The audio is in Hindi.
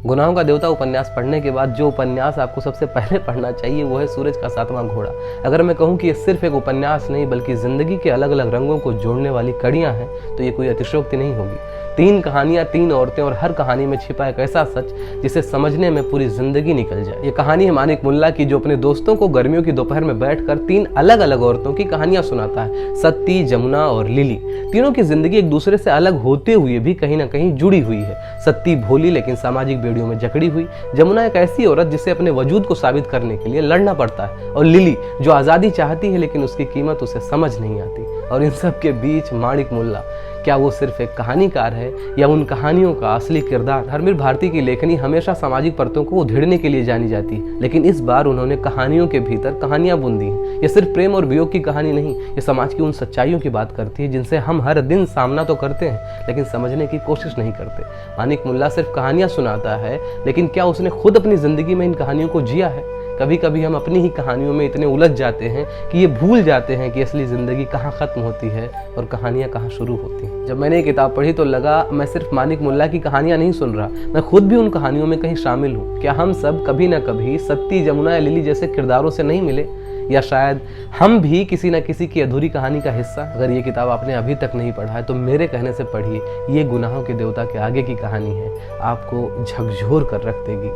गुनाहों का देवता उपन्यास पढ़ने के बाद जो उपन्यास आपको सबसे पहले पढ़ना चाहिए वो है सूरज का सातवां घोड़ा। अगर मैं कहूँ कि ये सिर्फ एक उपन्यास नहीं बल्कि जिंदगी के अलग अलग रंगों को जोड़ने वाली कड़ियाँ हैं तो ये कोई अतिशयोक्ति नहीं होगी। 3 कहानियाँ, 3 औरतें और हर कहानी में छिपा एक ऐसा सच जिसे समझने में पूरी जिंदगी निकल जाए। ये कहानी है मानिक मुल्ला की, जो अपने दोस्तों को गर्मियों की दोपहर में बैठकर 3 अलग अलग औरतों की कहानियां सुनाता है। सत्ती, जमुना और लिली। तीनों की जिंदगी एक दूसरे से अलग होते हुए भी कहीं ना कहीं जुड़ी हुई है। सत्ती भोली लेकिन सामाजिक बेड़ियों में जकड़ी हुई, जमुना एक ऐसी औरत जिसे अपने वजूद को साबित करने के लिए लड़ना पड़ता है, और लिली जो आज़ादी चाहती है लेकिन उसकी कीमत उसे समझ नहीं आती। और इन सब के बीच मानिक मुल्ला, क्या वो सिर्फ एक कहानीकार है या उन कहानियों का असली किरदार? धर्मवीर भारती की लेखनी हमेशा सामाजिक परतों को उधेड़ने के लिए जानी जाती है, लेकिन इस बार उन्होंने कहानियों के भीतर कहानियां बुन दी हैं। ये सिर्फ प्रेम और वियोग की कहानी नहीं, ये समाज की उन सच्चाइयों की बात करती है जिनसे हम हर दिन सामना तो करते हैं लेकिन समझने की कोशिश नहीं करते। मानिक मुल्ला सिर्फ कहानियां सुनाता है, लेकिन क्या उसने खुद अपनी जिंदगी में इन कहानियों को जिया है? कभी कभी हम अपनी ही कहानियों में इतने उलझ जाते हैं कि ये भूल जाते हैं कि असली ज़िंदगी कहाँ ख़त्म होती है और कहानियाँ कहाँ शुरू होती हैं। जब मैंने ये किताब पढ़ी तो लगा मैं सिर्फ मानिक मुल्ला की कहानियाँ नहीं सुन रहा, मैं खुद भी उन कहानियों में कहीं शामिल हूँ। क्या हम सब कभी ना कभी सत्ती, जमुना या लिली जैसे किरदारों से नहीं मिले, या शायद हम भी किसी न किसी की अधूरी कहानी का हिस्सा? अगर ये किताब आपने अभी तक नहीं पढ़ा है तो मेरे कहने से पढ़िए। ये गुनाहों के देवता के आगे की कहानी है, आपको झकझोर कर रख देगी।